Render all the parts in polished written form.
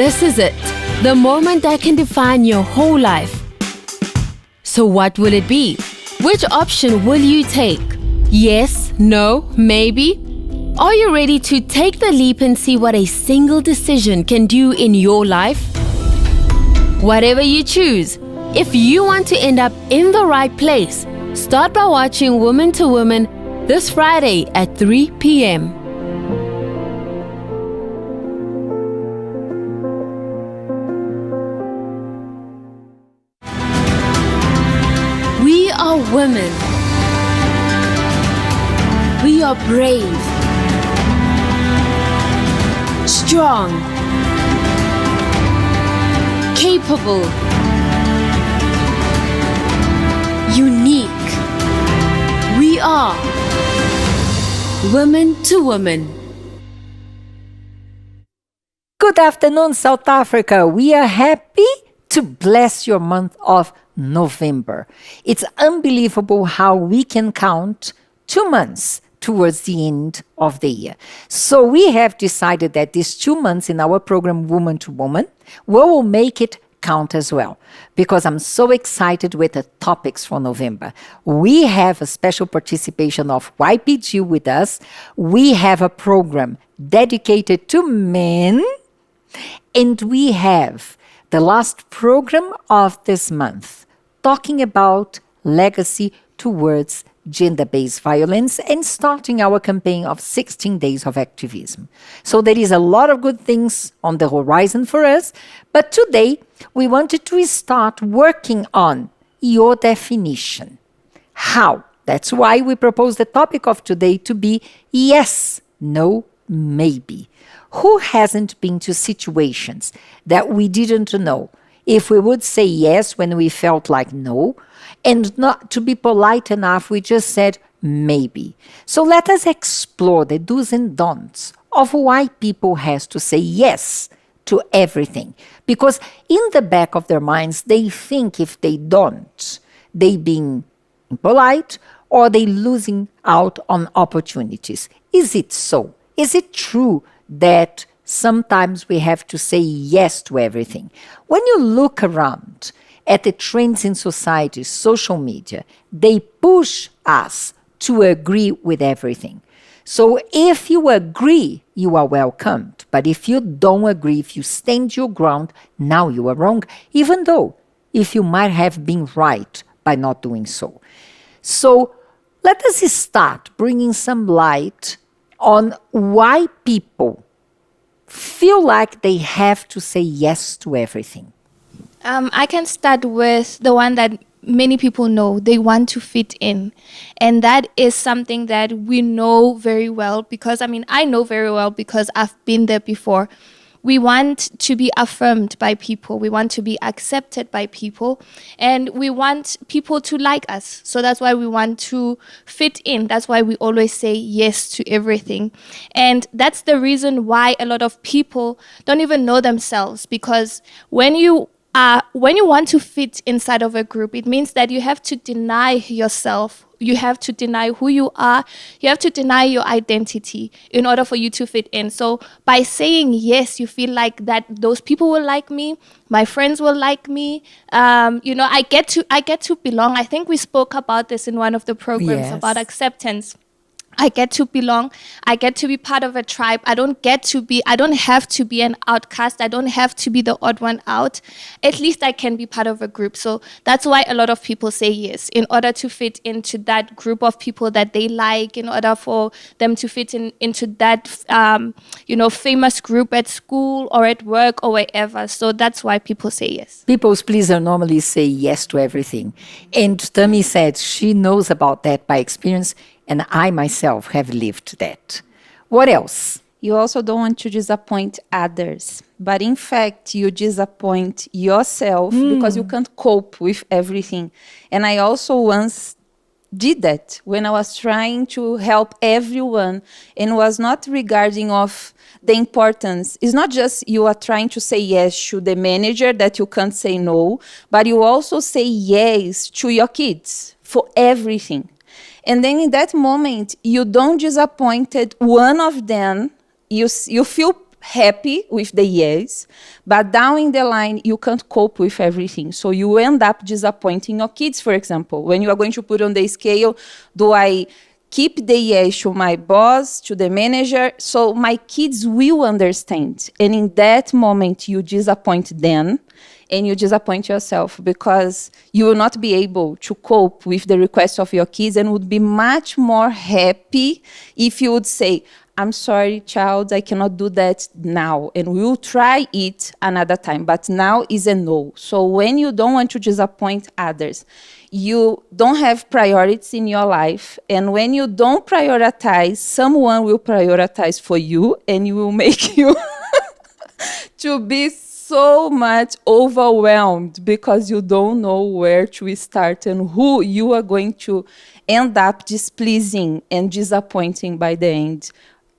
This is it, the moment that can define your whole life. So what will it be? Which option will you take? Yes, no, maybe? Are you ready to take the leap and see what a single decision can do in your life? Whatever you choose, if you want to end up in the right place, start by watching Woman to Woman this Friday at 3 p.m. We are women. We are brave, strong, capable, unique. We are Women to Women. Good afternoon, South Africa. We are happy to bless your month of November. It's unbelievable how we can count 2 months towards the end of the year. So we have decided that these 2 months in our program, Woman to Woman, we will make it count as well, because I'm so excited with the topics for November. We have a special participation of YPG with us. We have a program dedicated to men, and we have the last program of this month talking about legacy towards gender-based violence and starting our campaign of 16 days of activism. So there is a lot of good things on the horizon for us, but today we wanted to start working on your definition. How? That's why we propose the topic of today to be yes, no, maybe. Who hasn't been to situations that we didn't know if we would say yes when we felt like no, and not to be polite enough, we just said maybe. So let us explore the do's and don'ts of why people has to say yes to everything. Because in the back of their minds, they think if they don't, they being impolite or they losing out on opportunities. Is it so? Is it true that sometimes we have to say yes to everything? When you look around at the trends in society, social media, they push us to agree with everything. So if you agree, you are welcomed. But if you don't agree, if you stand your ground, now you are wrong, even though if you might have been right by not doing so. So let us start bringing some light on why people feel like they have to say yes to everything. I can start with the one that many people know. They want to fit in. And that is something that we know very well because, I know very well because I've been there before. We want to be affirmed by people. We want to be accepted by people. And we want people to like us. So that's why we want to fit in. That's why we always say yes to everything. And that's the reason why a lot of people don't even know themselves. Because when you want to fit inside of a group, it means that you have to deny yourself. You have to deny who you are. You have to deny your identity in order for you to fit in. So by saying yes, you feel like that those people will like me. My friends will like me. I get to belong. I think we spoke about this in one of the programs about acceptance. I get to belong. I get to be part of a tribe. I don't have to be an outcast. I don't have to be the odd one out. At least I can be part of a group. So that's why a lot of people say yes, in order to fit into that group of people that they like, in order for them to fit into that, famous group at school or at work or wherever. So that's why people say yes. People's pleaser normally say yes to everything. And Tammy said she knows about that by experience. And I myself have lived that. What else? You also don't want to disappoint others. But in fact, you disappoint yourself because you can't cope with everything. And I also once did that when I was trying to help everyone and was not regarding of the importance. It's not just you are trying to say yes to the manager that you can't say no, but you also say yes to your kids for everything. And then in that moment, you don't disappointed one of them. You feel happy with the yes, but down the line, you can't cope with everything. So you end up disappointing your kids, for example. When you are going to put on the scale, do I keep the yes to my boss, to the manager, so my kids will understand. And in that moment, you disappoint them and you disappoint yourself because you will not be able to cope with the requests of your kids and would be much more happy if you would say, I'm sorry, child, I cannot do that now. And we'll try it another time. But now is a no. So when you don't want to disappoint others, you don't have priorities in your life. And when you don't prioritize, someone will prioritize for you and you will make you to be so much overwhelmed because you don't know where to start and who you are going to end up displeasing and disappointing by the end.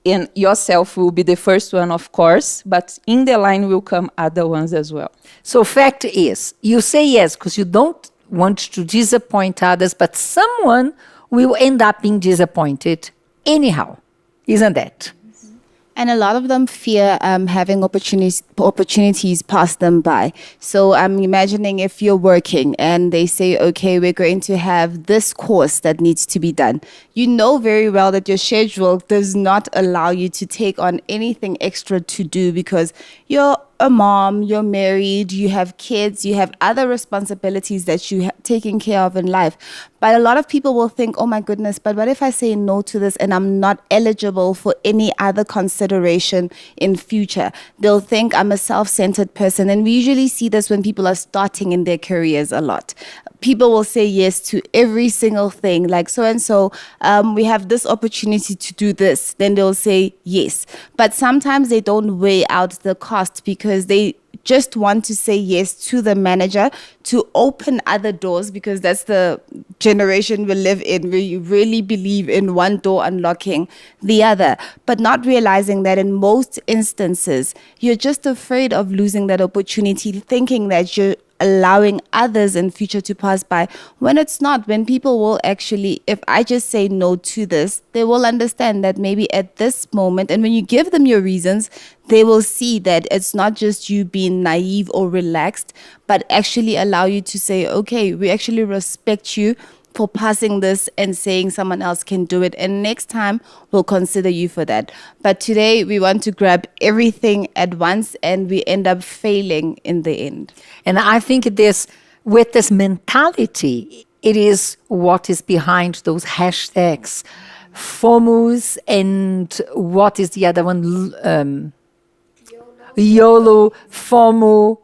And yourself will be the first one, of course, but in the line will come other ones as well. So fact is, you say yes because you don't want to disappoint others, but someone will end up being disappointed anyhow. Isn't that? And a lot of them fear having opportunities pass them by. So I'm imagining if you're working and they say, okay, we're going to have this course that needs to be done. You know very well that your schedule does not allow you to take on anything extra to do because you're a mom, you're married, you have kids, you have other responsibilities that you taking care of in life. But a lot of people will think, oh my goodness, but what if I say no to this and I'm not eligible for any other consideration in future? They'll think I'm a self-centered person. And we usually see this when people are starting in their careers a lot. People will say yes to every single thing, like so-and-so, we have this opportunity to do this. Then they'll say yes. But sometimes they don't weigh out the cost because they just want to say yes to the manager to open other doors because that's the generation we live in where you really believe in one door unlocking the other, but not realizing that in most instances, you're just afraid of losing that opportunity, thinking that you're allowing others in future to pass by when it's not. When people will actually, if I just say no to this, they will understand that maybe at this moment, and when you give them your reasons, they will see that it's not just you being naive or relaxed, but actually allow you to say, okay, we actually respect you for passing this and saying someone else can do it. And next time, we'll consider you for that. But today, we want to grab everything at once and we end up failing in the end. And I think with this mentality, it is what is behind those hashtags, FOMOs, and what is the other one? YOLO, FOMO.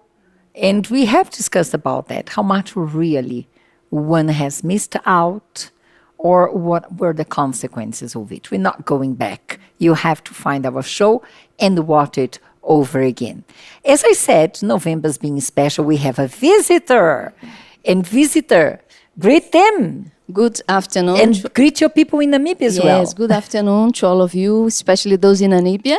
And we have discussed about that, how much really one has missed out or what were the consequences of it. We're not going back. You have to find our show and watch it over again. As I said, November's being special. We have a visitor. And visitor, greet them. Good afternoon. And greet your people in Namibia as well. Yes, good afternoon to all of you, especially those in Namibia.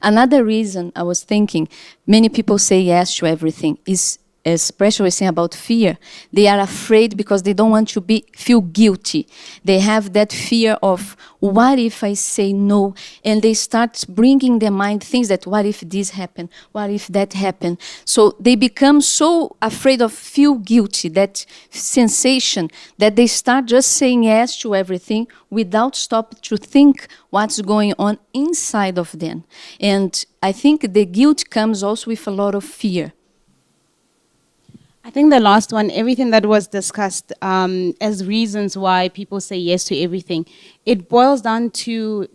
Another reason I was thinking, many people say yes to everything is especially saying about fear. They are afraid because they don't want to feel guilty. They have that fear of, what if I say no? And they start bringing in their mind things that, what if this happened? What if that happened? So they become so afraid of feel guilty, that sensation, that they start just saying yes to everything without stop to think what's going on inside of them. And I think the guilt comes also with a lot of fear. I think the last one, everything that was discussed as reasons why people say yes to everything, it boils down to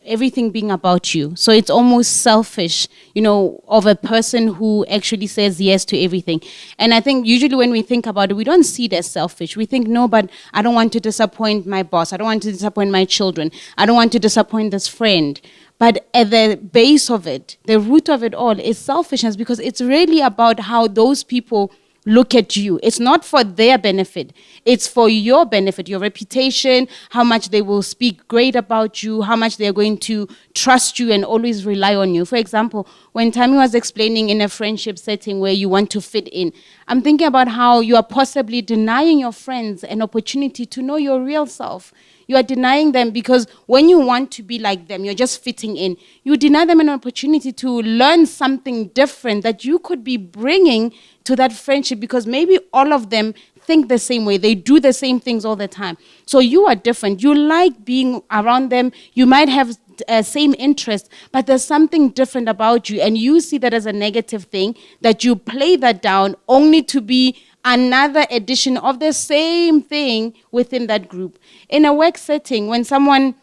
everything being about you. So it's almost selfish, of a person who actually says yes to everything. And I think usually when we think about it, we don't see it as selfish. We think, no, but I don't want to disappoint my boss. I don't want to disappoint my children. I don't want to disappoint this friend. But at the base of it, the root of it all is selfishness, because it's really about how those people look at you. It's not for their benefit. It's for your benefit, your reputation, how much they will speak great about you, how much they're going to trust you and always rely on you. For example, when Tammy was explaining in a friendship setting where you want to fit in, I'm thinking about how you are possibly denying your friends an opportunity to know your real self. You are denying them because when you want to be like them, you're just fitting in. You deny them an opportunity to learn something different that you could be bringing to that friendship, because maybe all of them think the same way. They do the same things all the time. So you are different. You like being around them. You might have same interest, but there's something different about you, and you see that as a negative thing, that you play that down only to be another edition of the same thing within that group. In a work setting, when someone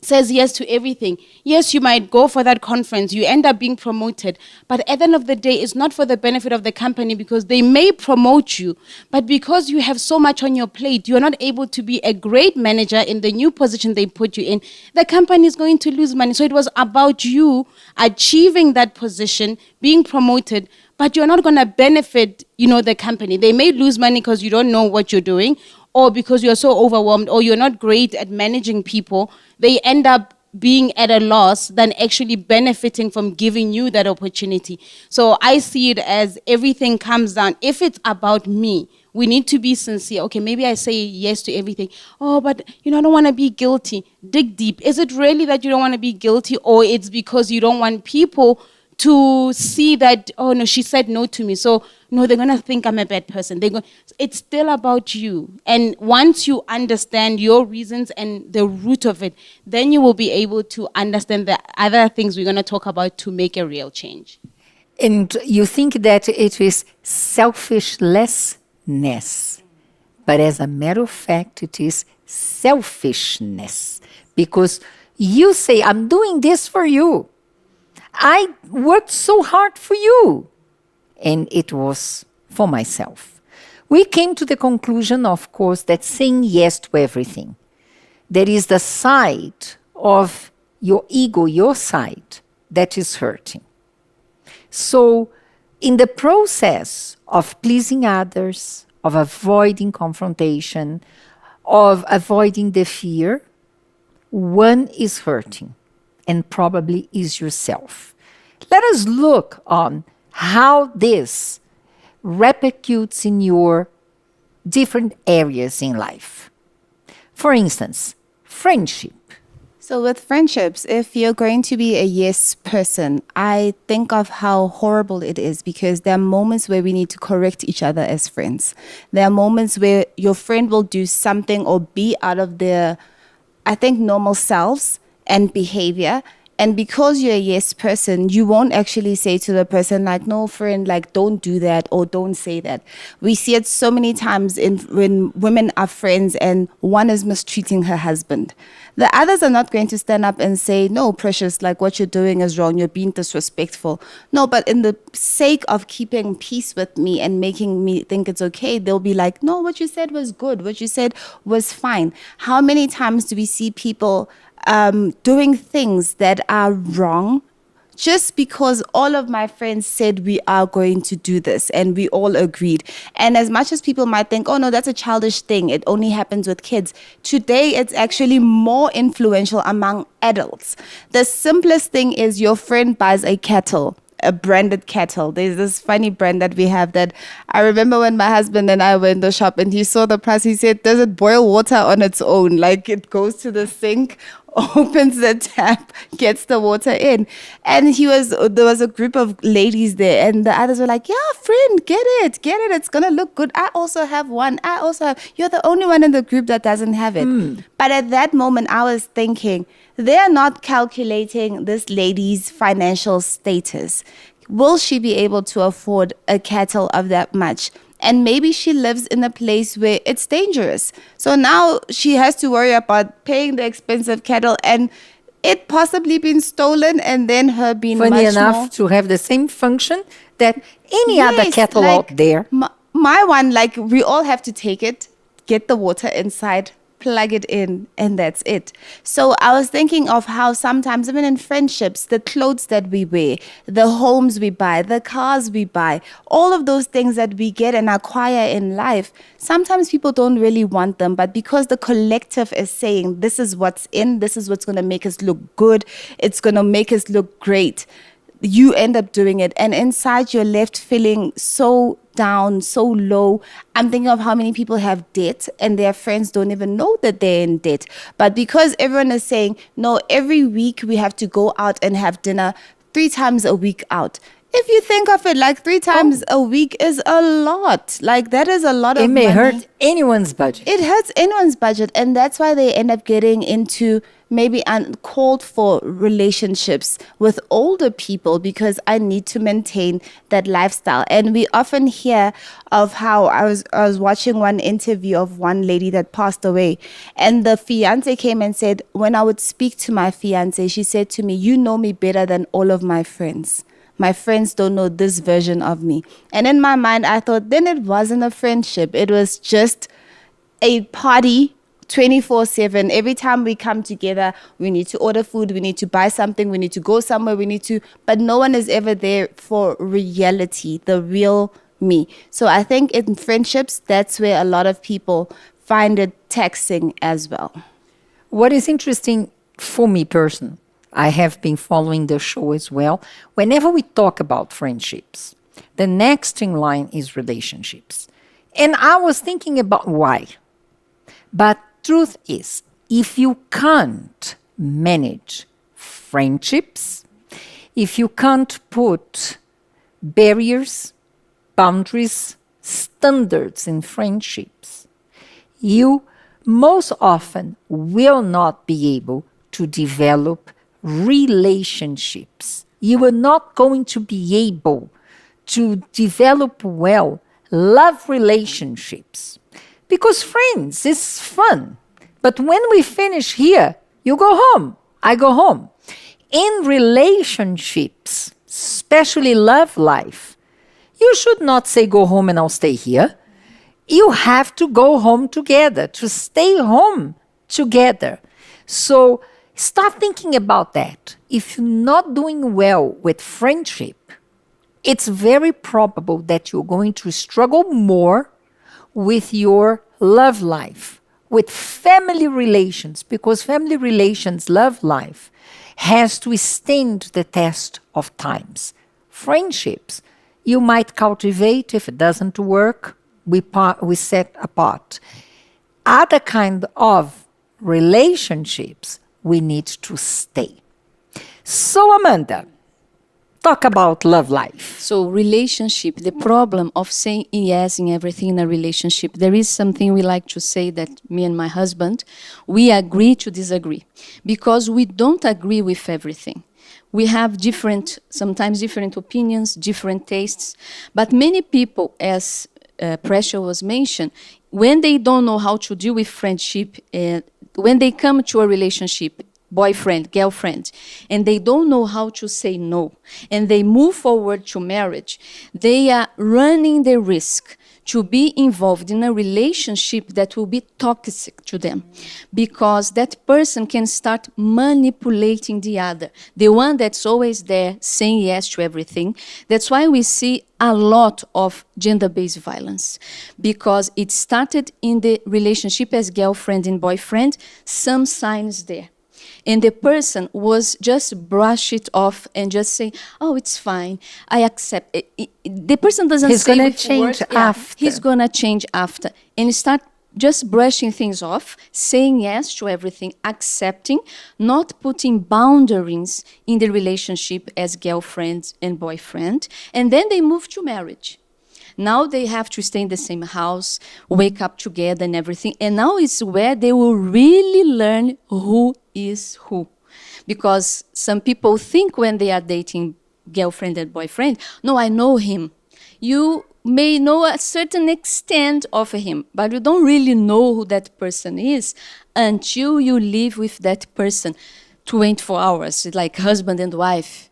says yes to everything, yes, you might go for that conference, you end up being promoted, but at the end of the day, it's not for the benefit of the company, because they may promote you, but because you have so much on your plate, you are not able to be a great manager in the new position they put you in, the company is going to lose money. So it was about you achieving that position, being promoted, but you're not going to benefit, the company. They may lose money because you don't know what you're doing, or because you're so overwhelmed, or you're not great at managing people. They end up being at a loss than actually benefiting from giving you that opportunity. So I see it as everything comes down. If it's about me, we need to be sincere. Okay, maybe I say yes to everything. Oh, but I don't want to be guilty. Dig deep. Is it really that you don't want to be guilty, or it's because you don't want people to see that, oh no, she said no to me, so no, they're going to think I'm a bad person. It's still about you. And once you understand your reasons and the root of it, then you will be able to understand the other things we're going to talk about to make a real change. And you think that it is selfishness, but as a matter of fact, it is selfishness, because you say, I'm doing this for you. I worked so hard for you, and it was for myself. We came to the conclusion, of course, that saying yes to everything, there is the side of your ego, your side, that is hurting. So in the process of pleasing others, of avoiding confrontation, of avoiding the fear, one is hurting, and probably is yourself. Let us look on how this repercutes in your different areas in life. For instance, friendship. So with friendships, if you're going to be a yes person, I think of how horrible it is, because there are moments where we need to correct each other as friends. There are moments where your friend will do something or be out of their, normal selves and behavior. And because you're a yes person, you won't actually say to the person, like, no, friend, like, don't do that or don't say that. We see it so many times when women are friends and one is mistreating her husband. The others are not going to stand up and say, no, precious, like, what you're doing is wrong. You're being disrespectful. No, but in the sake of keeping peace with me and making me think it's okay, they'll be like, no, what you said was good. What you said was fine. How many times do we see people doing things that are wrong just because all of my friends said we are going to do this and we all agreed? And as much as people might think, oh no, that's a childish thing, it only happens with kids, today it's actually more influential among adults. The simplest thing is your friend buys a kettle, a branded kettle. There's this funny brand that we have that I remember when my husband and I were in the shop and he saw the price, he said, does it boil water on its own? Like, it goes to the sink, opens the tap, gets the water in. And there was a group of ladies there, and the others were like, yeah, friend, get it, it's gonna look good. I also have one. You're the only one in the group that doesn't have it. But at that moment I was thinking, they're not calculating this lady's financial status. Will she be able to afford a kettle of that much? And maybe she lives in a place where it's dangerous. So now she has to worry about paying the expensive kettle and it possibly being stolen, and then her being funny much enough more to have the same function that any other kettle out there. My one, like, we all have to take it, get the water inside, plug it in, and that's it. So I was thinking of how sometimes, even in friendships, the clothes that we wear, the homes we buy, the cars we buy, all of those things that we get and acquire in life, sometimes people don't really want them, but because the collective is saying, this is what's in, this is what's going to make us look good, it's going to make us look great, you end up doing it. And inside you're left feeling so down, so low. I'm thinking of how many people have debt and their friends don't even know that they're in debt. But because everyone is saying, no, every week we have to go out and have dinner 3 times a week out. If you think of it, like 3 times a week is a lot. Like that is a lot of It may money. hurt anyone's budget. It hurts anyone's budget, and that's why they end up getting into maybe uncalled for relationships with older people, because I need to maintain that lifestyle. And we often hear of how I was watching one interview of one lady that passed away, and the fiance came and said, when I would speak to my fiance, she said to me, "You know me better than all of my friends. My friends don't know this version of me." And in my mind, I thought, then it wasn't a friendship. It was just a party 24/7. Every time we come together, we need to order food, we need to buy something, we need to go somewhere, but no one is ever there for reality, the real me. So I think in friendships, that's where a lot of people find it taxing as well. What is interesting for me personally, I have been following the show as well. Whenever we talk about friendships, the next in line is relationships. And I was thinking about why. But truth is, if you can't manage friendships, if you can't put barriers, boundaries, standards in friendships, you most often will not be able to develop relationships. You are not going to be able to develop well love relationships, because friends is fun. But when we finish here, you go home, I go home. In relationships, especially love life, you should not say go home and I'll stay here. You have to go home together, to stay home together. So start thinking about that. If you're not doing well with friendship, it's very probable that you're going to struggle more with your love life, with family relations, because family relations, love life, has to stand the test of times. Friendships, you might cultivate. If it doesn't work, we set apart. Other kind of relationships, we need to stay. So Amanda, talk about love life. So relationship, the problem of saying yes in everything in a relationship, there is something we like to say that me and my husband, we agree to disagree, because we don't agree with everything. We have sometimes different opinions, different tastes, but many people, as Pressure was mentioned, when they don't know how to deal with friendship, when they come to a relationship, boyfriend, girlfriend, and they don't know how to say no, and they move forward to marriage, they are running the risk to be involved in a relationship that will be toxic to them, because that person can start manipulating the other, the one that's always there saying yes to everything. That's why we see a lot of gender-based violence, because it started in the relationship as girlfriend and boyfriend, some signs there. And the person was just brush it off and just say, "Oh, it's fine, I accept it." The person doesn't He's say gonna with change words, yeah, after. he's gonna change after, and start just brushing things off, saying yes to everything, accepting, not putting boundaries in the relationship as girlfriend and boyfriend, and then they move to marriage. Now they have to stay in the same house, wake up together and everything. And now is where they will really learn who is who. Because some people think when they are dating girlfriend and boyfriend, no, I know him. You may know a certain extent of him, but you don't really know who that person is until you live with that person 24 hours, like husband and wife.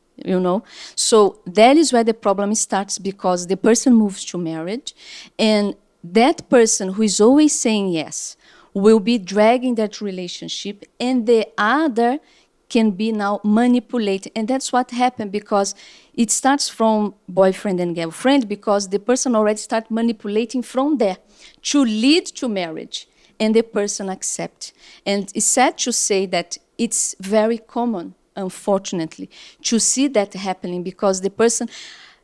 So that is where the problem starts, because the person moves to marriage, and that person who is always saying yes will be dragging that relationship, and the other can be now manipulated. And that's what happened, because it starts from boyfriend and girlfriend, because the person already starts manipulating from there to lead to marriage, and the person accepts. And it's sad to say that it's very common, unfortunately, to see that happening, because the person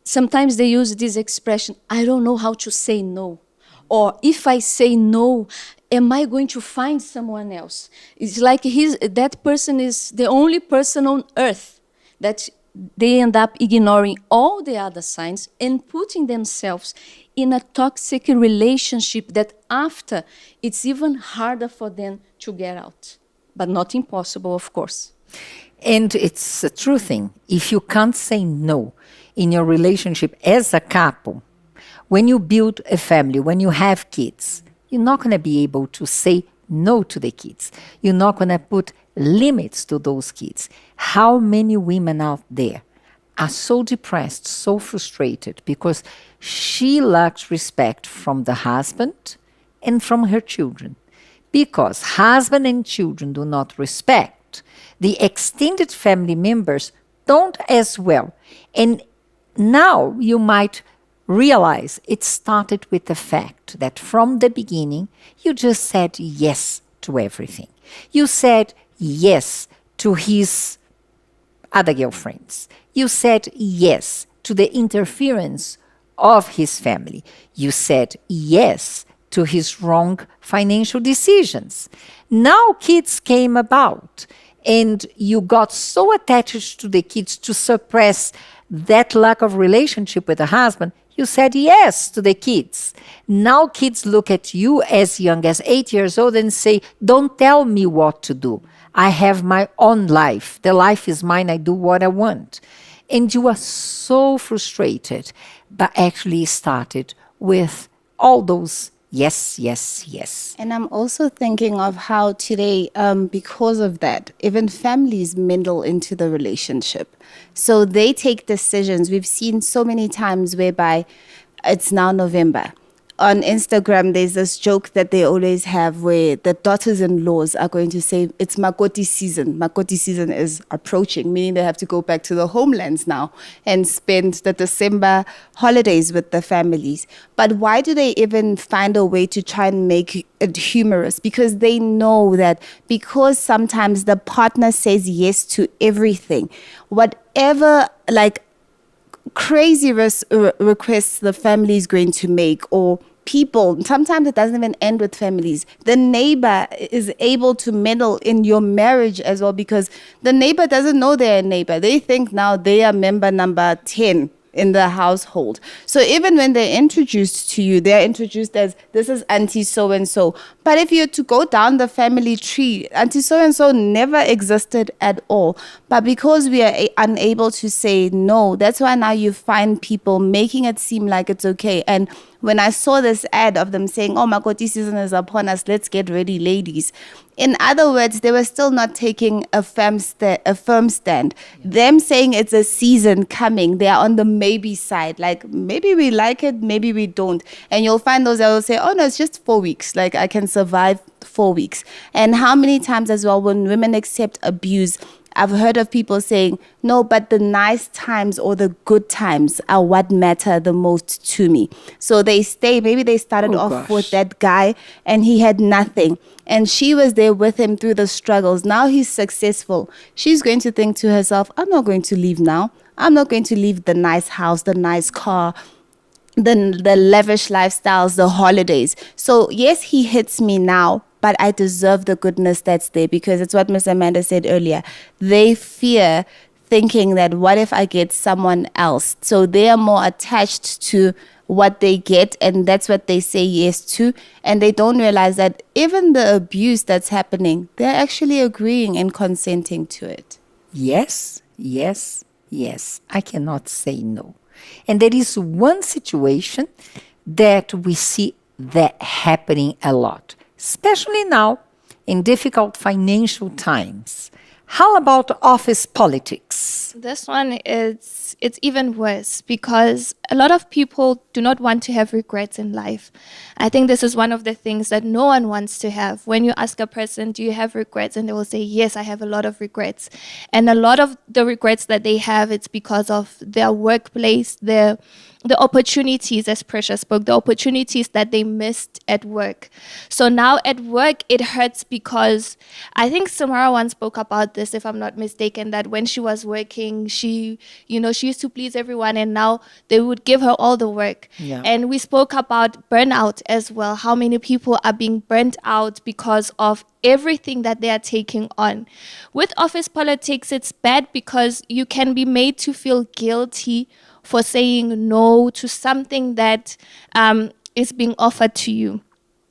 sometimes they use this expression, I don't know how to say no. Or if I say no, am I going to find someone else? It's like that person is the only person on earth that they end up ignoring all the other signs and putting themselves in a toxic relationship that after it's even harder for them to get out. But not impossible, of course. And it's a true thing. If you can't say no in your relationship as a couple, when you build a family, when you have kids, you're not going to be able to say no to the kids. You're not going to put limits to those kids. How many women out there are so depressed, so frustrated because she lacks respect from the husband and from her children? Because husband and children do not respect, the extended family members don't as well. And now you might realize it started with the fact that from the beginning, you just said yes to everything. You said yes to his other girlfriends. You said yes to the interference of his family. You said yes to his wrong financial decisions. Now kids came about, and you got so attached to the kids to suppress that lack of relationship with the husband. You said yes to the kids. Now kids look at you as young as 8 years old and say, don't tell me what to do. I have my own life. The life is mine. I do what I want. And you are so frustrated, but actually started with all those yes, yes, yes. And I'm also thinking of how today, because of that, even families meddle into the relationship. So they take decisions. We've seen so many times whereby it's now November. On Instagram, there's this joke that they always have where the daughters-in-laws are going to say, it's Makoti season. Makoti season is approaching, meaning they have to go back to the homelands now and spend the December holidays with the families. But why do they even find a way to try and make it humorous? Because they know that because sometimes the partner says yes to everything, whatever crazy requests the family is going to make, or people, sometimes it doesn't even end with families. The neighbor is able to meddle in your marriage as well, because the neighbor doesn't know they're a neighbor. They think now they are member number 10 in the household. So even when they're introduced to you, they're introduced as, this is auntie so-and-so. But if you're to go down the family tree, auntie so-and-so never existed at all. But because we are unable to say no, that's why now you find people making it seem like it's okay. And when I saw this ad of them saying, oh, Makoti season is upon us, let's get ready, ladies. In other words, they were still not taking a firm stand. Yeah. Them saying it's a season coming, they are on the maybe side. Like, maybe we like it, maybe we don't. And you'll find those that will say, oh, no, it's just 4 weeks. Like, I can survive 4 weeks. And how many times as well when women accept abuse, I've heard of people saying, no, but the nice times or the good times are what matter the most to me. So they stay. Maybe they started off with that guy and he had nothing. And she was there with him through the struggles. Now he's successful. She's going to think to herself, I'm not going to leave now. I'm not going to leave the nice house, the nice car, the lavish lifestyles, the holidays. So yes, he hits me now, but I deserve the goodness that's there, because it's what Miss Amanda said earlier. They fear thinking that what if I get someone else? So they are more attached to what they get, and that's what they say yes to. And they don't realize that even the abuse that's happening, they're actually agreeing and consenting to it. Yes, yes, yes. I cannot say no. And there is one situation that we see that happening a lot, especially now in difficult financial times. How about office politics? This one it's even worse, because a lot of people do not want to have regrets in life. I think this is one of the things that no one wants to have. When you ask a person, do you have regrets? And they will say, yes, I have a lot of regrets. And a lot of the regrets that they have, it's because of their workplace, their the opportunities, as Precious spoke, the opportunities that they missed at work. So now at work, it hurts because I think Samara once spoke about this, if I'm not mistaken, that when she was working, she used to please everyone, and now they would give her all the work. Yeah. And we spoke about burnout as well, how many people are being burnt out because of everything that they are taking on. With office politics, it's bad because you can be made to feel guilty for saying no to something that is being offered to you.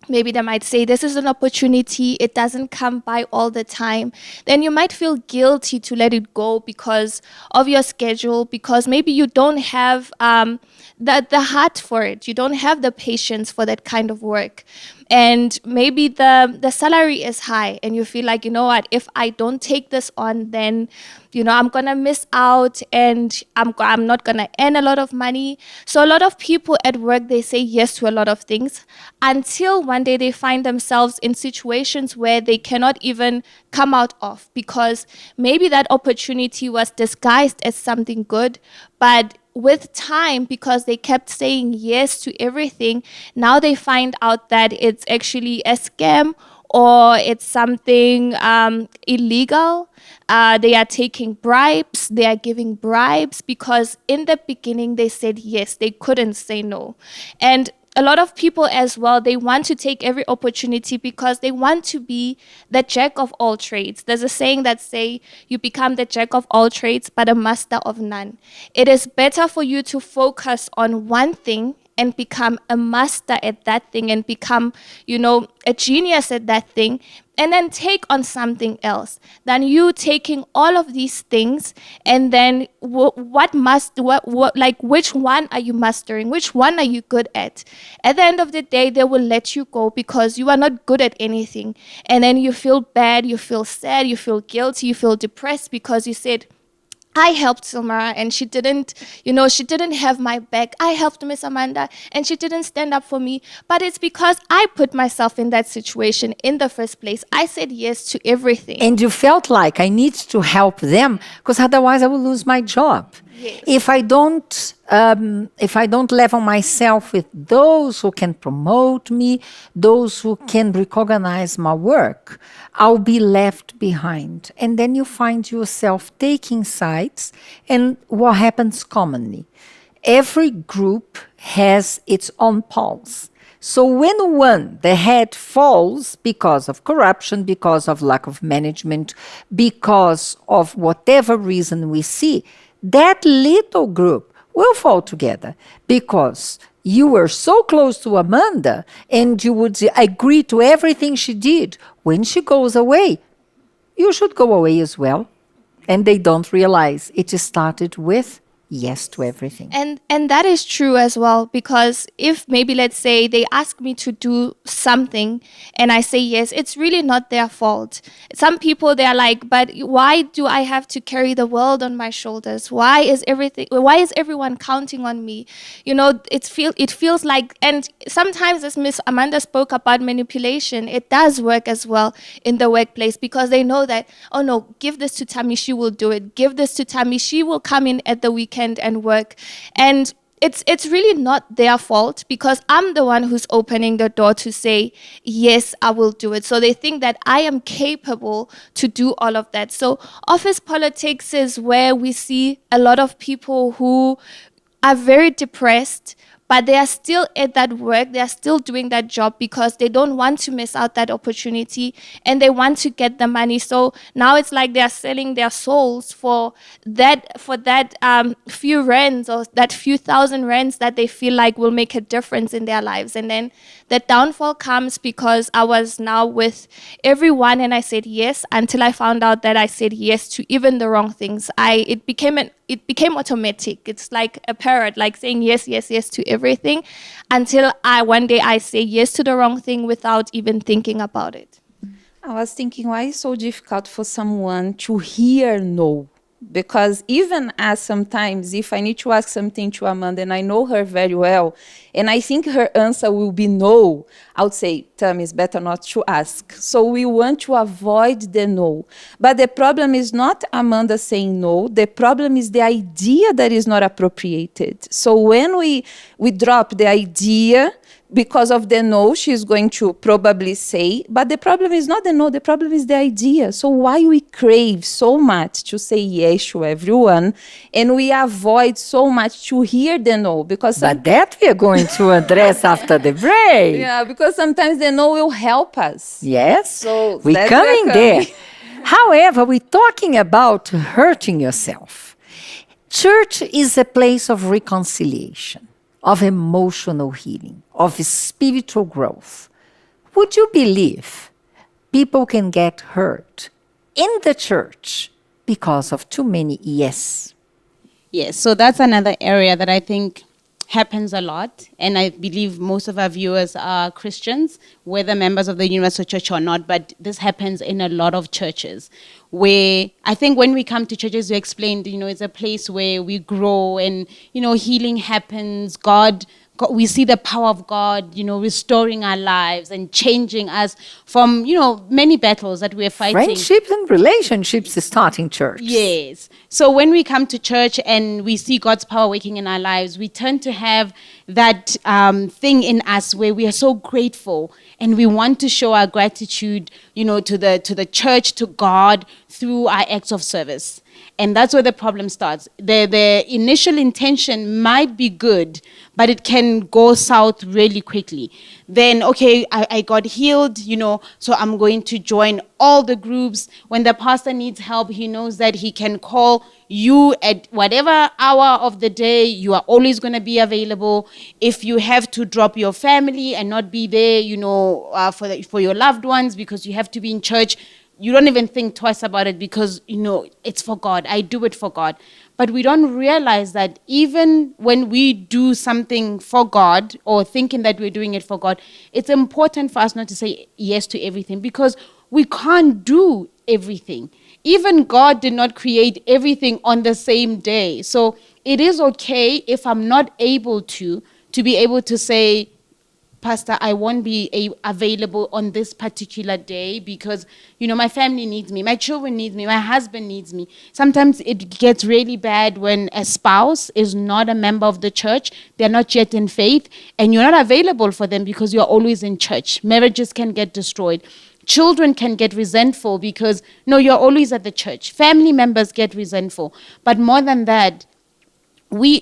Maybe they might say, this is an opportunity, it doesn't come by all the time. Then you might feel guilty to let it go because of your schedule, because maybe you don't have the heart for it. You don't have the patience for that kind of work. And maybe the salary is high and you feel like, you know what, if I don't take this on, then, I'm going to miss out and I'm not going to earn a lot of money. So a lot of people at work, they say yes to a lot of things until one day they find themselves in situations where they cannot even come out of, because maybe that opportunity was disguised as something good, but with time, because they kept saying yes to everything, now they find out that it's actually a scam or it's something illegal. They are taking bribes, they are giving bribes, because in the beginning they said yes, they couldn't say no. And a lot of people as well, they want to take every opportunity because they want to be the jack of all trades. There's a saying that say you become the jack of all trades but a master of none. It is better for you to focus on one thing and become a master at that thing and become, a genius at that thing, and then take on something else than you taking all of these things and then which one are you mastering? Which one are you good at? At the end of the day, they will let you go because you are not good at anything. And then you feel bad, you feel sad, you feel guilty, you feel depressed because you said, I helped Silmara and she didn't have my back. I helped Miss Amanda and she didn't stand up for me. But it's because I put myself in that situation in the first place. I said yes to everything. And you felt like I need to help them because otherwise I will lose my job. Yes. If I don't level myself with those who can promote me, those who can recognize my work, I'll be left behind. And then you find yourself taking sides. And what happens commonly? Every group has its own pulse. So when the head falls because of corruption, because of lack of management, because of whatever reason we see, that little group will fall together because you were so close to Amanda and you would agree to everything she did. When she goes away, you should go away as well. And they don't realize it started with yes to everything. And that is true as well, because if maybe, let's say, they ask me to do something and I say yes, it's really not their fault. Some people, they're like, but why do I have to carry the world on my shoulders? Why is everyone counting on me? It feels like, and sometimes, as Miss Amanda spoke about manipulation, it does work as well in the workplace, because they know that, oh no, give this to Tammy, she will do it. Give this to Tammy, she will come in at the weekend and work. And it's really not their fault, because I'm the one who's opening the door to say, yes, I will do it. So they think that I am capable to do all of that. So office politics is where we see a lot of people who are very depressed, but they are still at that work, they are still doing that job because they don't want to miss out that opportunity and they want to get the money. So now it's like they are selling their souls for that few rands or that few thousand rands that they feel like will make a difference in their lives. And then the downfall comes because I was now with everyone and I said yes, until I found out that I said yes to even the wrong things. It became automatic. It's like a parrot, like saying yes, yes, yes to everything, until one day I say yes to the wrong thing without even thinking about it. I was thinking, why is it so difficult for someone to hear no? Because even as sometimes, if I need to ask something to Amanda and I know her very well, and I think her answer will be no, I would say, Tammy, it's better not to ask. So we want to avoid the no. But the problem is not Amanda saying no. The problem is the idea that is not appropriated. So when we drop the idea, because of the no, she's going to probably say, but the problem is not the no, the problem is the idea. So why we crave so much to say yes to everyone, and we avoid so much to hear the no? Because But that we are going to address after the break. yeah, because sometimes the no will help us. Yes, So we're that's coming where there. coming. However, we're talking about hurting yourself. Church is a place of reconciliation, of emotional healing, of spiritual growth. Would you believe people can get hurt in the church because of too many yes? Yes, so that's another area that I think happens a lot. And I believe most of our viewers are Christians, whether members of the Universal Church or not. But this happens in a lot of churches where I think when we come to churches, we explained, it's a place where we grow and, healing happens. God, we see the power of God, restoring our lives and changing us from, many battles that we're fighting. Friendships and relationships start in church. Yes. So when we come to church and we see God's power working in our lives, we tend to have that thing in us where we are so grateful and we want to show our gratitude, to the church, to God through our acts of service. And that's where the problem starts. The initial intention might be good, but it can go south really quickly. Then, okay, I got healed, so I'm going to join all the groups. When the pastor needs help, he knows that he can call you at whatever hour of the day. You are always going to be available. If you have to drop your family and not be there, for your loved ones because you have to be in church, you don't even think twice about it because, it's for God. I do it for God. But we don't realize that even when we do something for God or thinking that we're doing it for God, it's important for us not to say yes to everything because we can't do everything. Even God did not create everything on the same day. So it is okay if I'm not able to be able to say, Pastor, I won't be available on this particular day because, my family needs me, my children need me, my husband needs me. Sometimes it gets really bad when a spouse is not a member of the church, they're not yet in faith, and you're not available for them because you're always in church. Marriages can get destroyed. Children can get resentful because, you're always at the church. Family members get resentful. But more than that,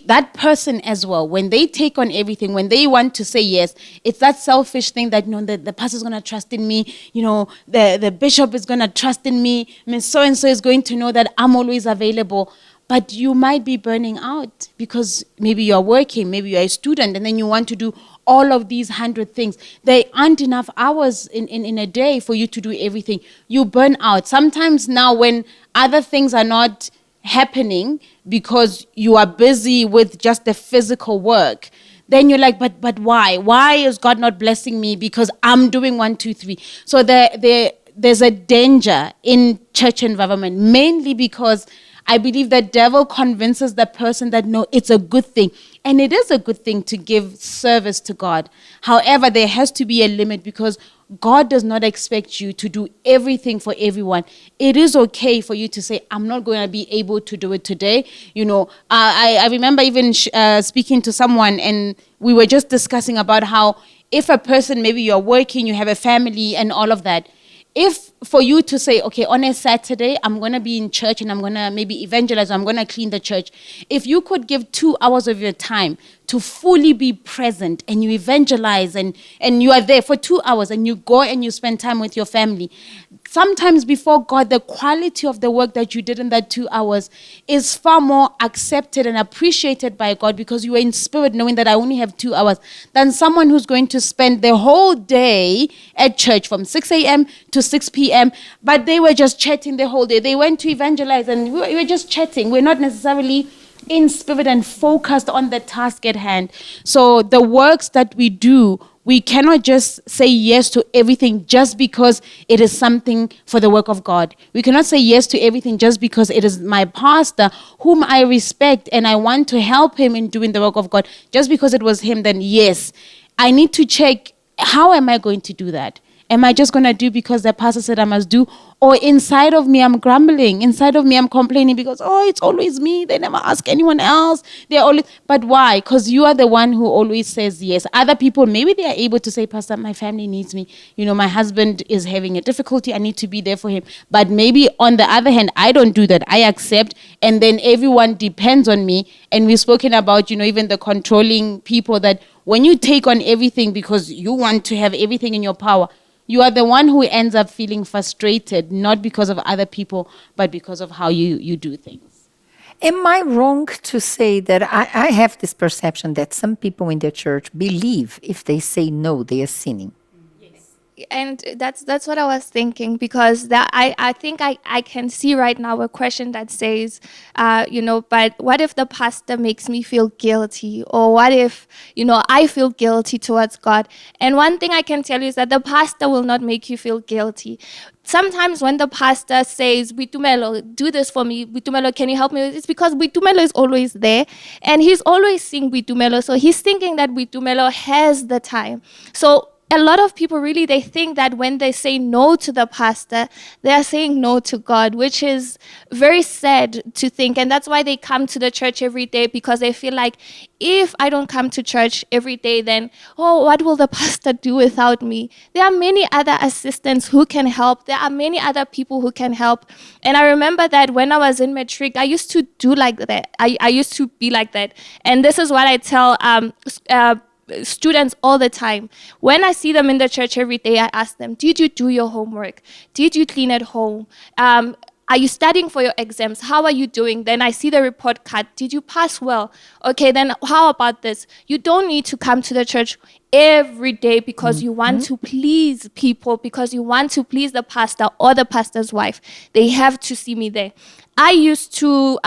that person as well, when they take on everything, when they want to say yes, it's that selfish thing that, the pastor's going to trust in me, the bishop is going to trust in me, so-and-so is going to know that I'm always available. But you might be burning out because maybe you're working, maybe you're a student, and then you want to do all of these 100 things. There aren't enough hours in a day for you to do everything. You burn out. Sometimes now when other things are not happening because you are busy with just the physical work, then you're like, but why? Why is God not blessing me? Because I'm doing 1, 2, 3. So there's a danger in church environment, mainly because I believe the devil convinces the person that no, it's a good thing. And it is a good thing to give service to God. However, there has to be a limit because God does not expect you to do everything for everyone. It is okay for you to say, I'm not going to be able to do it today. I remember even speaking to someone and we were just discussing about how if a person, maybe you're working, you have a family and all of that, if for you to say, okay, on a Saturday, I'm going to be in church and I'm going to maybe evangelize, or I'm going to clean the church. If you could give 2 hours of your time to fully be present and you evangelize and you are there for 2 hours and you go and you spend time with your family, sometimes before God, the quality of the work that you did in that 2 hours is far more accepted and appreciated by God because you are in spirit knowing that I only have 2 hours than someone who's going to spend the whole day at church from 6 a.m. to 6 p.m. But they were just chatting the whole day. They went to evangelize and we were just chatting. We're not necessarily in spirit and focused on the task at hand. So the works that we do, we cannot just say yes to everything just because it is something for the work of God. We cannot say yes to everything just because it is my pastor whom I respect and I want to help him in doing the work of God. Just because it was him, then yes, I need to check, how am I going to do that? Am I just going to do because the pastor said I must do? Or inside of me, I'm grumbling. Inside of me, I'm complaining because, oh, it's always me. They never ask anyone else. They're always, but why? Because you are the one who always says yes. Other people, maybe they are able to say, Pastor, my family needs me. You know, my husband is having a difficulty. I need to be there for him. But maybe on the other hand, I don't do that. I accept. And then everyone depends on me. And we've spoken about, you know, even the controlling people, that when you take on everything because you want to have everything in your power, you are the one who ends up feeling frustrated, not because of other people, but because of how you do things. Am I wrong to say that I have this perception that some people in the church believe if they say no, they are sinning? And that's what I was thinking, because that I think I can see right now a question that says, but what if the pastor makes me feel guilty? Or what if, I feel guilty towards God? And one thing I can tell you is that the pastor will not make you feel guilty. Sometimes when the pastor says, Bitumelo, do this for me, Bitumelo, can you help me? It's because Bitumelo is always there and he's always seeing Bitumelo. So he's thinking that Bitumelo has the time. So a lot of people really, they think that when they say no to the pastor, they are saying no to God, which is very sad to think. And that's why they come to the church every day, because they feel like, if I don't come to church every day, then, what will the pastor do without me? There are many other assistants who can help. There are many other people who can help. And I remember that when I was in matric, I used to do like that. I used to be like that. And this is what I tell students all the time. When I see them in the church every day, I ask them, did you do your homework? Did you clean at home? Are you studying for your exams? How are you doing? Then I see the report card. Did you pass well? Okay, then how about this? You don't need to come to the church every day because you want to please people, because you want to please the pastor or the pastor's wife. They have to see me there. I used to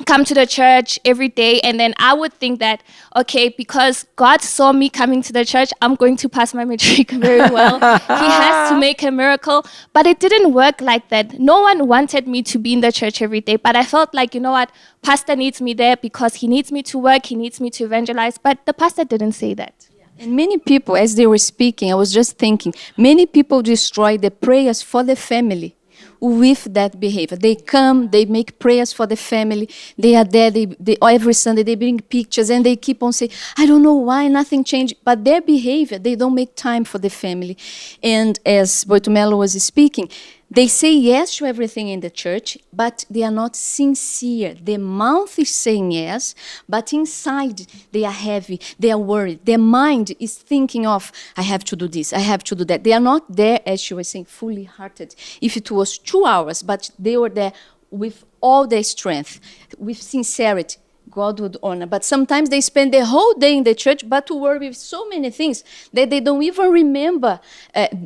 come to the church every day, and then I would think that, okay, because God saw me coming to the church, I'm going to pass my matric very well. He has to make a miracle. But it didn't work like that. No one wanted me to be in the church every day, but I felt like, you know what, pastor needs me there because he needs me to work, he needs me to evangelize. But the pastor didn't say that. And many people, as they were speaking, I was just thinking, many people destroy the prayers for the family with that behavior. They come, they make prayers for the family. They are there, they every Sunday they bring pictures and they keep on saying, I don't know why, nothing changed. But their behavior, they don't make time for the family. And as Boitumelo was speaking, they say yes to everything in the church, but they are not sincere. Their mouth is saying yes, but inside they are heavy, they are worried. Their mind is thinking of, I have to do this, I have to do that. They are not there, as she was saying, fully hearted. If it was 2 hours, but they were there with all their strength, with sincerity, God would honor. But sometimes they spend the whole day in the church, but to worry with so many things that they don't even remember.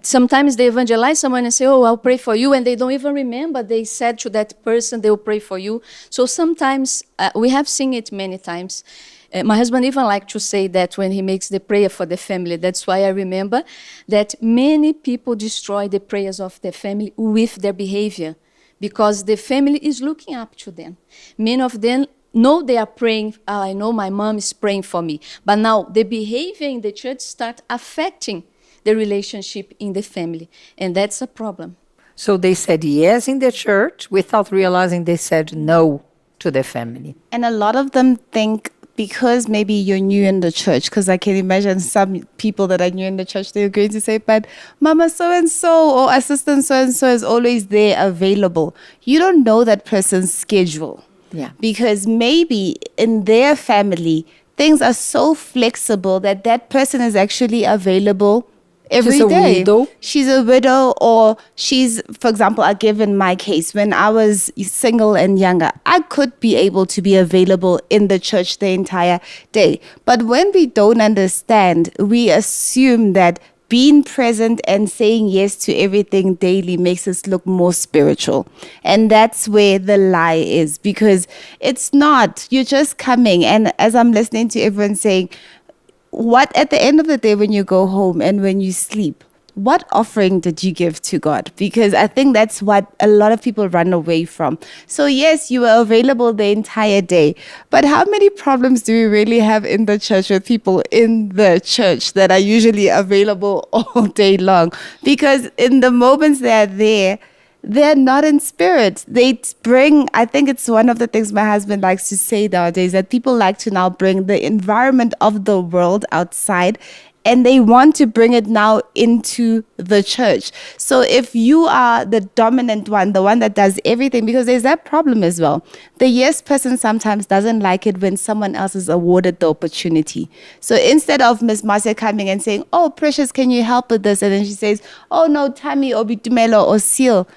Sometimes they evangelize someone and say, I'll pray for you. And they don't even remember they said to that person, they will pray for you. So sometimes, we have seen it many times. My husband even liked to say that when he makes the prayer for the family. That's why I remember that many people destroy the prayers of their family with their behavior, because the family is looking up to them. Many of them know they are praying. I know my mom is praying for me. But now the behavior in the church start affecting the relationship in the family. And that's a problem. So they said yes in the church without realizing they said no to the family. And a lot of them think, because maybe you're new in the church, because I can imagine some people that are new in the church, they're going to say, but Mama so-and-so or Assistant so-and-so is always there available. You don't know that person's schedule. Yeah. Because maybe in their family, things are so flexible that that person is actually available every She's a day. widow. She's a widow, or she's, for example, I'll give in my case, when I was single and younger, I could be able to be available in the church the entire day. But when we don't understand, we assume that being present and saying yes to everything daily makes us look more spiritual. And that's where the lie is, because it's not. You're just coming. And as I'm listening to everyone saying, what at the end of the day, when you go home and when you sleep, what offering did you give to God? Because I think that's what a lot of people run away from. So yes, you were available the entire day, but how many problems do we really have in the church with people in the church that are usually available all day long? Because in the moments they're there, they're not in spirit. I think it's one of the things my husband likes to say nowadays, that people like to now bring the environment of the world outside, and they want to bring it now into the church. So if you are the dominant one, the one that does everything, because there's that problem as well. The yes person sometimes doesn't like it when someone else is awarded the opportunity. So instead of Miss Marcia coming and saying, oh, Precious, can you help with this? And then she says, oh, no, Tammy or Bitumelo or Seal.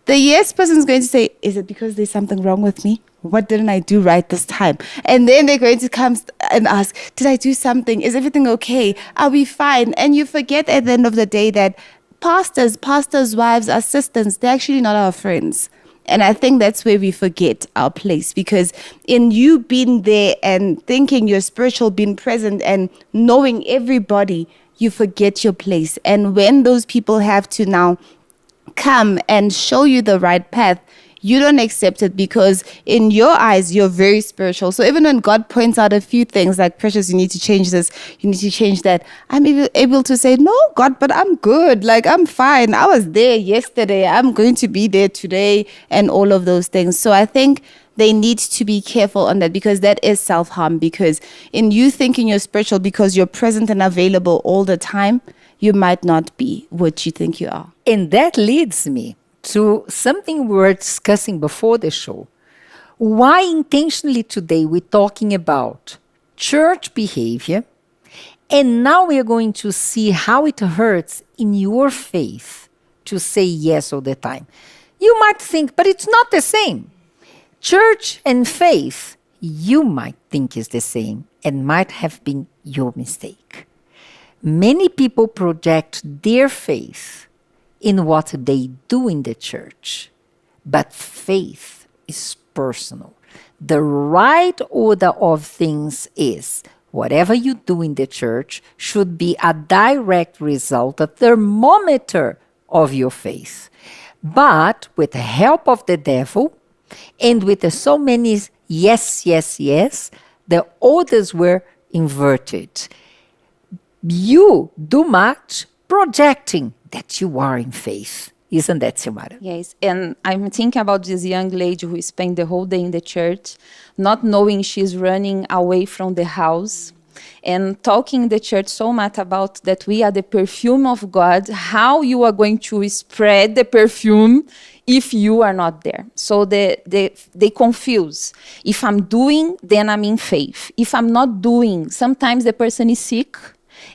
The yes person is going to say, is it because there's something wrong with me? What didn't I do right this time? And then they're going to come and ask, did I do something? Is everything okay? Are we fine? And you forget at the end of the day that pastors' wives, assistants, they're actually not our friends. And I think that's where we forget our place, because in you being there and thinking you're spiritual, being present and knowing everybody, you forget your place. And when those people have to now come and show you the right path, you don't accept it, because in your eyes, you're very spiritual. So even when God points out a few things like, Precious, you need to change this, you need to change that, I'm able to say, no, God, but I'm good. Like, I'm fine. I was there yesterday. I'm going to be there today, and all of those things. So I think they need to be careful on that, because that is self-harm. Because in you thinking you're spiritual because you're present and available all the time, you might not be what you think you are. And that leads me to something we were discussing before the show. Why intentionally today we're talking about church behavior, and now we are going to see how it hurts in your faith to say yes all the time. You might think, but it's not the same. Church and faith, you might think is the same, and might have been your mistake. Many people project their faith in what they do in the church, but faith is personal. The right order of things is whatever you do in the church should be a direct result, a thermometer of your faith. But with the help of the devil and with the so many yes, the orders were inverted. You do much projecting that you are in faith. Isn't that, Silmara? Yes, and I'm thinking about this young lady who spent the whole day in the church, not knowing she's running away from the house, and talking in the church so much about that we are the perfume of God, how you are going to spread the perfume if you are not there. So they confuse. If I'm doing, then I'm in faith. If I'm not doing, sometimes the person is sick,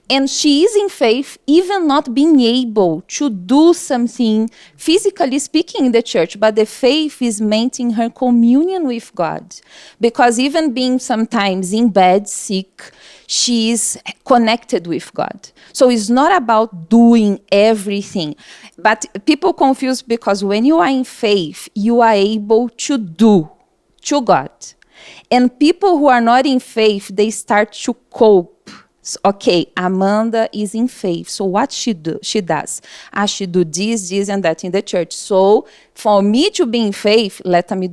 and she is in faith, even not being able to do something, physically speaking, in the church, but the faith is meant in her communion with God. Because even being sometimes in bed, sick, she is connected with God. So it's not about doing everything. But people confuse, because when you are in faith, you are able to do to God. And people who are not in faith, they start to cope. Okay, Amanda is in faith. So what she does? She do this, and that in the church. So for me to be in faith, let me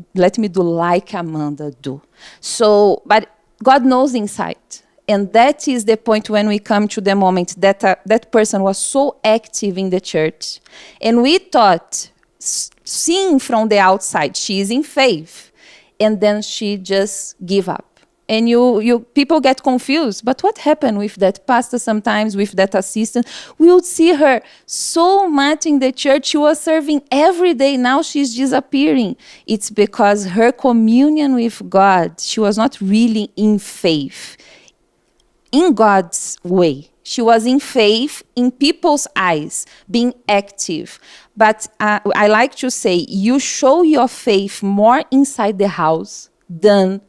do like Amanda do. So, but God knows inside. And that is the point when we come to the moment that that person was so active in the church. And we thought, seeing from the outside, she is in faith. And then she just give up. And you people get confused. But what happened with that pastor sometimes, with that assistant? We would see her so much in the church. She was serving every day. Now she's disappearing. It's because her communion with God, she was not really in faith, in God's way. She was in faith in people's eyes, being active. But I like to say, you show your faith more inside the house than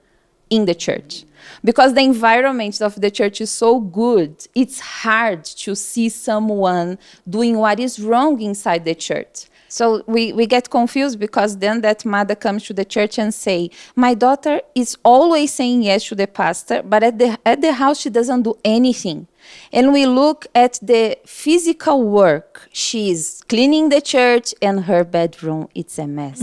in the church. Because the environment of the church is so good, it's hard to see someone doing what is wrong inside the church. So we get confused because then that mother comes to the church and say, my daughter is always saying yes to the pastor, but at the house she doesn't do anything. And we look at the physical work. She's cleaning the church and her bedroom, it's a mess.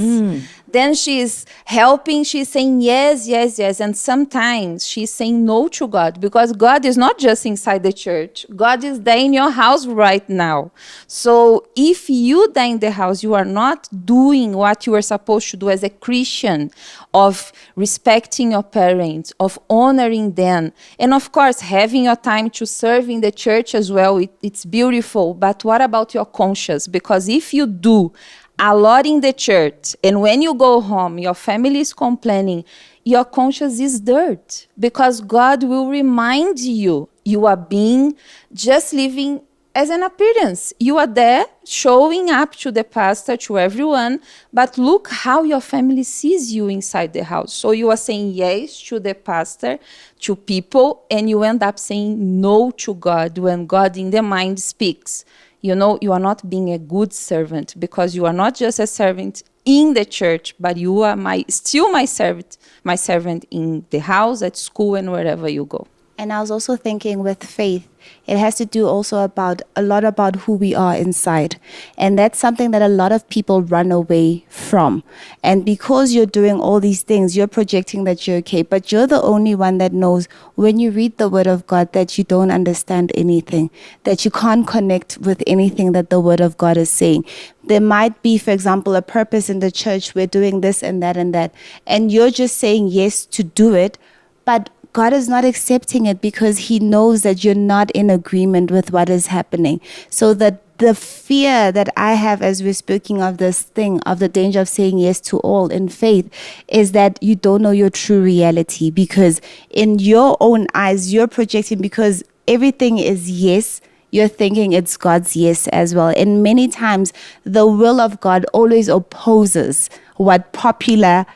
Then she's helping, she's saying yes, yes, yes. And sometimes she's saying no to God because God is not just inside the church. God is there in your house right now. So if you there in the house, you are not doing what you are supposed to do as a Christian, of respecting your parents, of honoring them, and of course, having your time to serve in the church as well, it's beautiful. But what about your conscience? Because if you do a lot in the church, and when you go home, your family is complaining, your conscience is dirt, because God will remind you, you are being just living as an appearance. You are there showing up to the pastor, to everyone, but look how your family sees you inside the house. So you are saying yes to the pastor, to people, and you end up saying no to God when God in the mind speaks. You know, you are not being a good servant, because you are not just a servant in the church, but you are still my servant in the house, at school, and wherever you go. And I was also thinking with faith, it has to do also a lot about who we are inside. And that's something that a lot of people run away from. And because you're doing all these things, you're projecting that you're okay, but you're the only one that knows when you read the word of God that you don't understand anything, that you can't connect with anything that the word of God is saying. There might be, for example, a purpose in the church. We're doing this and that and that. And you're just saying yes to do it, but God is not accepting it because he knows that you're not in agreement with what is happening. So that the fear that I have as we're speaking of this thing, of the danger of saying yes to all in faith, is that you don't know your true reality, because in your own eyes, you're projecting, because everything is yes, you're thinking it's God's yes as well. And many times the will of God always opposes what popular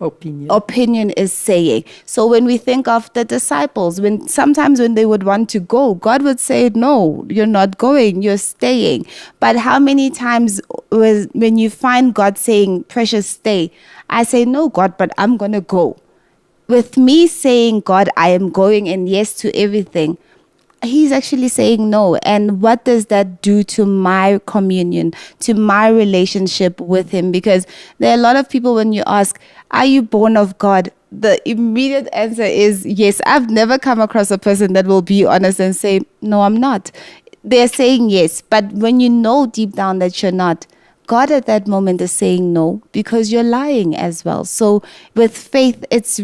opinion is saying. So when we think of the disciples, sometimes when they would want to go, God would say, no, you're not going, you're staying. But how many times when you find God saying, precious, stay, I say, no, God, but I'm going to go. With me saying, God, I am going, and yes to everything, he's actually saying no. And what does that do to my communion, to my relationship with him? Because there are a lot of people, when you ask, are you born of God? The immediate answer is yes. I've never come across a person that will be honest and say, no, I'm not. They're saying yes. But when you know deep down that you're not, God at that moment is saying no, because you're lying as well. So with faith, it's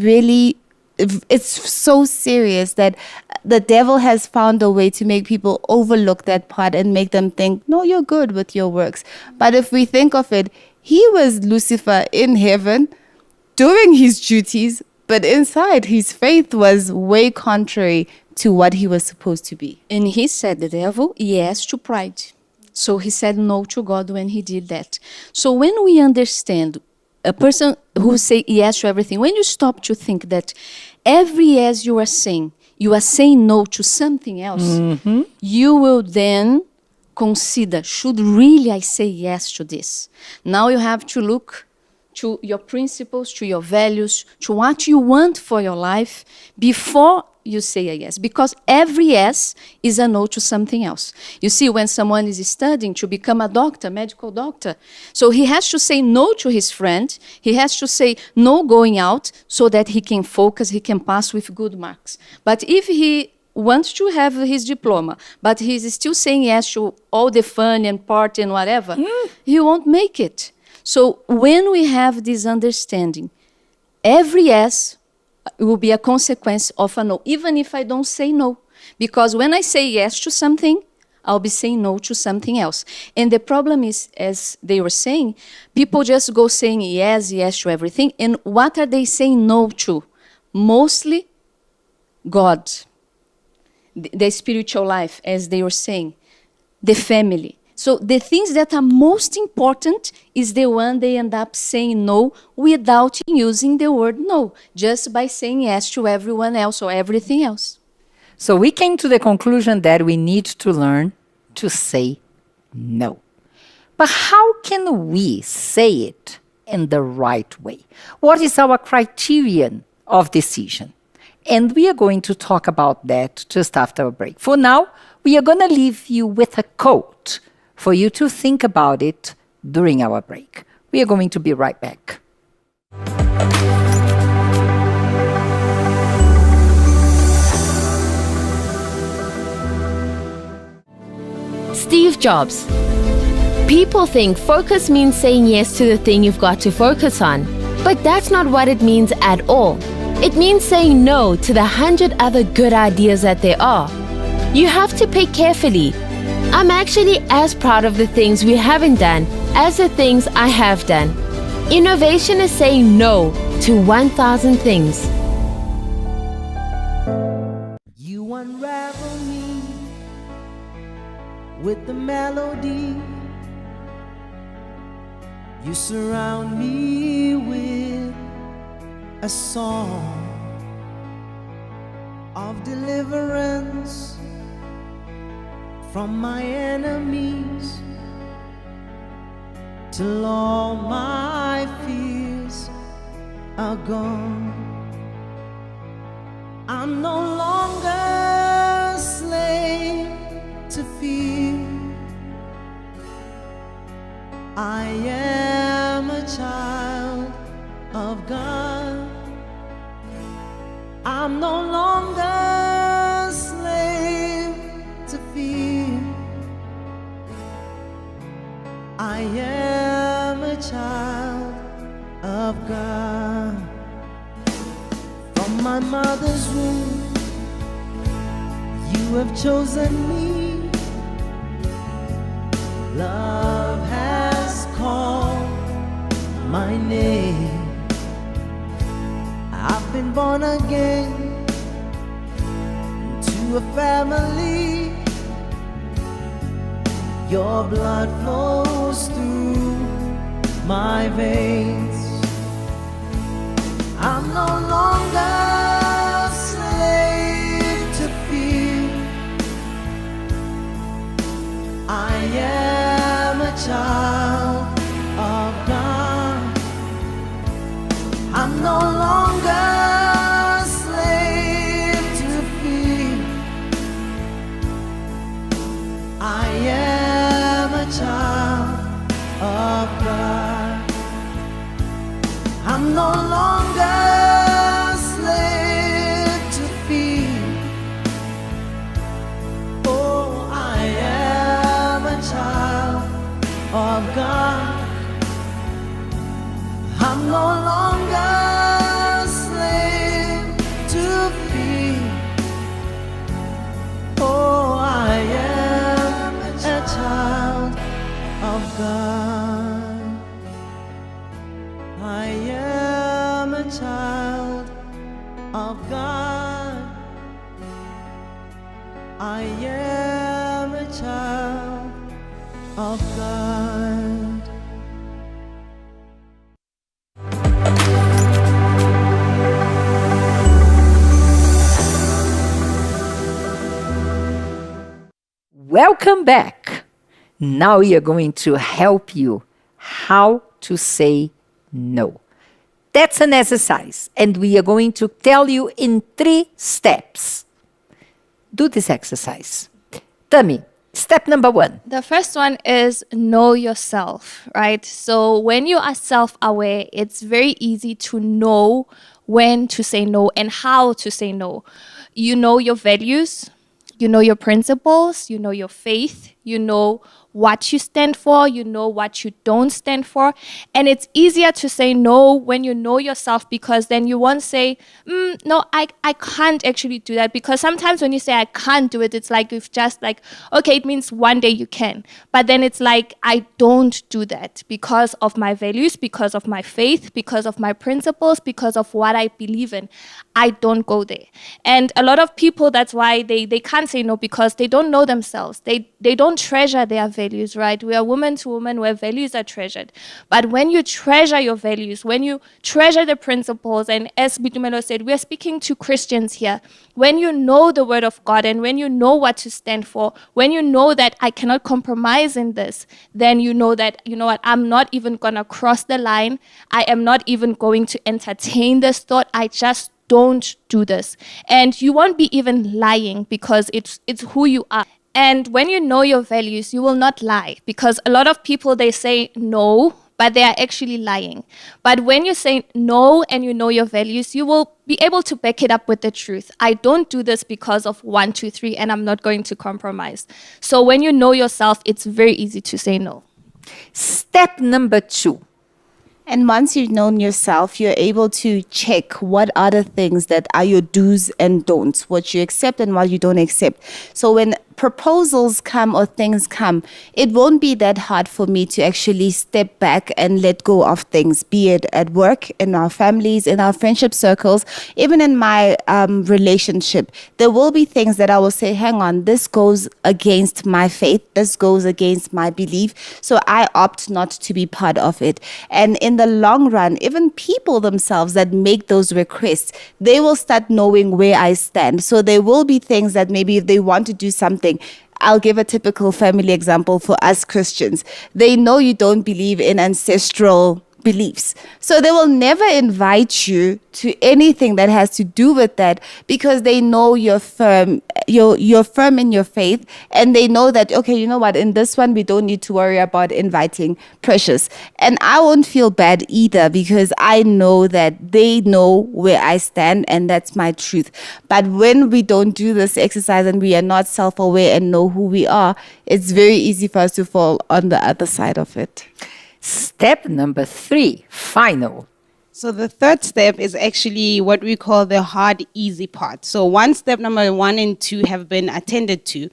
so serious that the devil has found a way to make people overlook that part and make them think, no, you're good with your works. But if we think of it, he was Lucifer in heaven doing his duties, but inside his faith was way contrary to what he was supposed to be. And he said, the devil, yes to pride. So he said no to God when he did that. So when we understand a person who say yes to everything, when you stop to think that every yes you are saying no to something else, you will then consider, should really I say yes to this? Now you have to look to your principles, to your values, to what you want for your life before you say a yes. Because every yes is a no to something else. You see, when someone is studying to become a doctor, medical doctor, so he has to say no to his friend, he has to say no going out so that he can focus, he can pass with good marks. But if he wants to have his diploma, but he's still saying yes to all the fun and party and whatever, he won't make it. So when we have this understanding, every yes will be a consequence of a no, even if I don't say no. Because when I say yes to something, I'll be saying no to something else. And the problem is, as they were saying, people just go saying yes, yes to everything. And what are they saying no to? Mostly God, the spiritual life, as they were saying, the family. So the things that are most important is the one they end up saying no without using the word no, just by saying yes to everyone else or everything else. So we came to the conclusion that we need to learn to say no. But how can we say it in the right way? What is our criterion of decision? And we are going to talk about that just after a break. For now, we are going to leave you with a quote for you to think about it during our break. We are going to be right back. Steve Jobs. People think focus means saying yes to the thing you've got to focus on. But that's not what it means at all. It means saying no to the 100 other good ideas that there are. You have to pick carefully. I'm actually as proud of the things we haven't done as the things I have done. Innovation is saying no to 1,000 things. You unravel me with the melody. You surround me with a song of deliverance from my enemies, till all my fears are gone. I'm no longer a slave to fear. I am a child of God. I'm no longer a slave to fear. I am a child of God. From my mother's womb, you have chosen me. Love has called my name. I've been born again to a family. Your blood flows through my veins. I'm no longer a slave to fear. I am a child of God. I'm no longer a slave to fear. I am a child of God. I'm no longer a slave to fear. Oh, I am a child of God. I'm no longer a slave to fear. Oh, I am a child of God. I am a child of God. I am a child of God. Welcome back. Now we are going to help you how to say no. That's an exercise, and we are going to tell you in 3 steps. Do this exercise. Tami, step number 1. The first one is know yourself, right? So when you are self-aware, it's very easy to know when to say no and how to say no. You know your values, you know your principles, you know your faith, you know what you stand for, you know what you don't stand for. And it's easier to say no when you know yourself, because then you won't say, no, I can't actually do that. Because sometimes when you say I can't do it, it's like you've just like, okay, it means one day you can. But then it's like, I don't do that because of my values, because of my faith, because of my principles, because of what I believe in. I don't go there. And a lot of people, that's why they can't say no, because they don't know themselves. They don't don't treasure their values, right? We are woman to woman where values are treasured. But when you treasure your values, when you treasure the principles, and as Bitumelo said, we are speaking to Christians here. When you know the word of God and when you know what to stand for, when you know that I cannot compromise in this, then you know that, you know what, I'm not even going to cross the line. I am not even going to entertain this thought. I just don't do this. And you won't be even lying because it's who you are. And when you know your values, you will not lie, because a lot of people, they say no, but they are actually lying. But when you say no and you know your values, you will be able to back it up with the truth. I don't do this because of 1, 2, 3, and I'm not going to compromise. So when you know yourself, it's very easy to say no. Step number 2. And once you've known yourself, you're able to check what are the things that are your do's and don'ts, what you accept and what you don't accept. So when proposals come or things come, it won't be that hard for me to actually step back and let go of things, be it at work, in our families, in our friendship circles, even in my relationship. There will be things that I will say, hang on, this goes against my faith, this goes against my belief, so I opt not to be part of it. And in the long run, even people themselves that make those requests, they will start knowing where I stand. So there will be things that maybe if they want to do something, I'll give a typical family example for us Christians. They know you don't believe in ancestral beliefs. So they will never invite you to anything that has to do with that, because they know you're firm, you're firm in your faith, and they know that, okay, you know what, in this one, we don't need to worry about inviting Precious. And I won't feel bad either, because I know that they know where I stand, and that's my truth. But when we don't do this exercise and we are not self-aware and know who we are, it's very easy for us to fall on the other side of it. Step number 3, final. So the third step is actually what we call the hard, easy part. So once step number 1 and 2 have been attended to,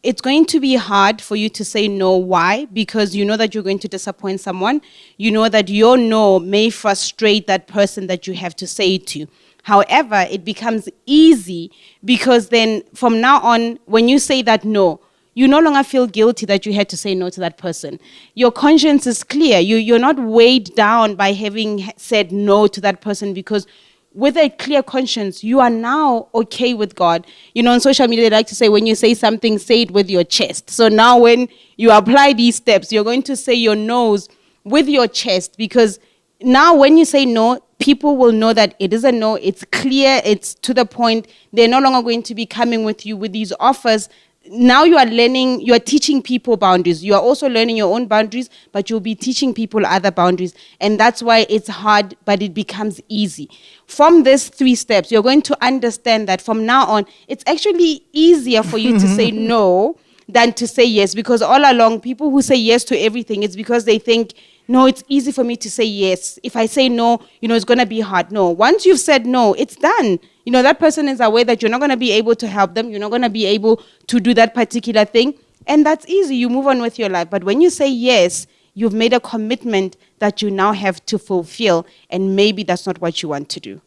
it's going to be hard for you to say no. Why? Because you know that you're going to disappoint someone. You know that your no may frustrate that person that you have to say it to. However, it becomes easy because then from now on, when you say that no, you no longer feel guilty that you had to say no to that person. Your conscience is clear. You're not weighed down by having said no to that person, because with a clear conscience, you are now okay with God. You know, on social media, they like to say, when you say something, say it with your chest. So now when you apply these steps, you're going to say your no's with your chest, because now when you say no, people will know that it is a no, it's clear, it's to the point. They're no longer going to be coming with you with these offers. Now you are learning, you are teaching people boundaries. You are also learning your own boundaries, but you'll be teaching people other boundaries. And that's why it's hard, but it becomes easy. From these 3 steps, you're going to understand that from now on, it's actually easier for you to say no than to say yes. Because all along, people who say yes to everything, it's because they think, no, it's easy for me to say yes. If I say no, you know, it's going to be hard. No, once you've said no, it's done. You know, that person is aware that you're not going to be able to help them. You're not going to be able to do that particular thing. And that's easy. You move on with your life. But when you say yes, you've made a commitment that you now have to fulfill. And maybe that's not what you want to do.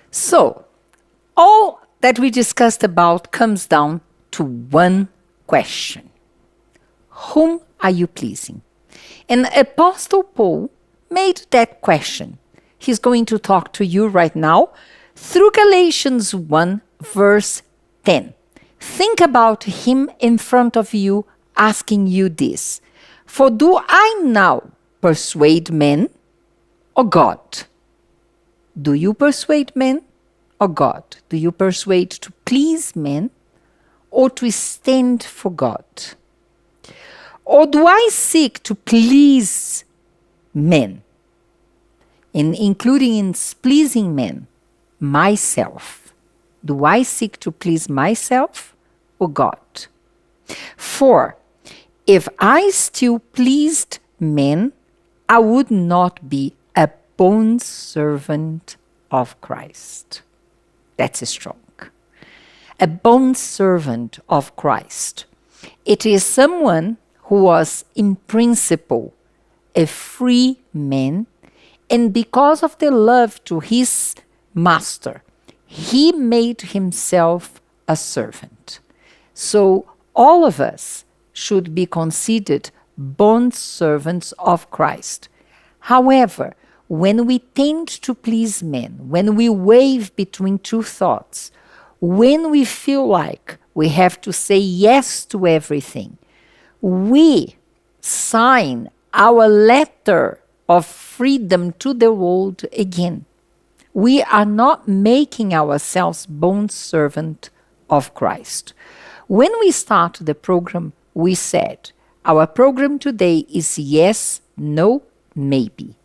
So, all that we discussed about comes down to one question. Whom are you pleasing? And Apostle Paul made that question. He's going to talk to you right now through Galatians 1, verse 10. Think about him in front of you asking you this. For do I now persuade men or God? Do you persuade men or God? Do you persuade to please men or to stand for God? Or do I seek to please men? And including in pleasing men, myself. Do I seek to please myself or God? For if I still pleased men, I would not be a bond servant of Christ. That's strong. A bond servant of Christ. It is someone who was in principle a free man, and because of the love to his master, he made himself a servant. So all of us should be considered bond servants of Christ. However, when we tend to please men, when we wave between two thoughts, when we feel like we have to say yes to everything, we sign our letter of freedom to the world again. We are not making ourselves bond servant of Christ. When we started the program, we said, our program today is yes, no, maybe.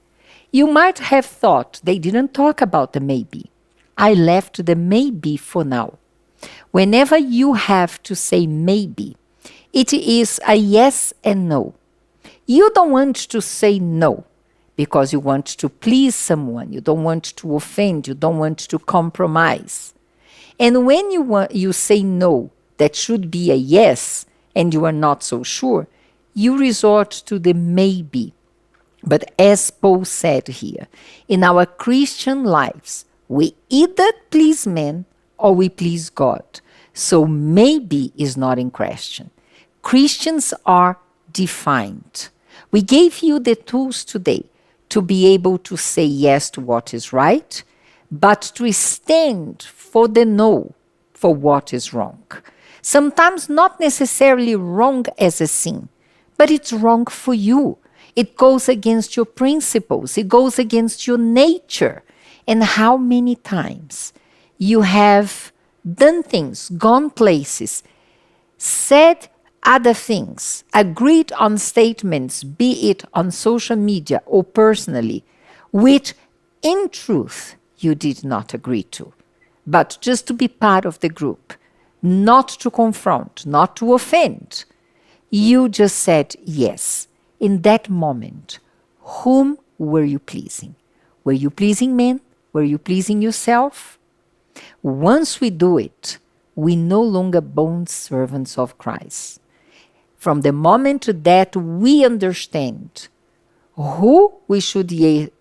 You might have thought they didn't talk about the maybe. I left the maybe for now. Whenever you have to say maybe, it is a yes and no. You don't want to say no because you want to please someone. You don't want to offend. You don't want to compromise. And when you say no, that should be a yes, and you are not so sure, you resort to the maybe. But as Paul said here, in our Christian lives, we either please men or we please God. So maybe is not in question. Christians are defined. We gave you the tools today to be able to say yes to what is right, but to stand for the no, for what is wrong. Sometimes not necessarily wrong as a sin, but it's wrong for you. It goes against your principles. It goes against your nature. And how many times you have done things, gone places, said other things, agreed on statements, be it on social media or personally, which in truth you did not agree to, but just to be part of the group, not to confront, not to offend. You just said yes. In that moment, whom were you pleasing? Were you pleasing men? Were you pleasing yourself? Once we do it, we no longer bond servants of Christ. From the moment that we understand who we should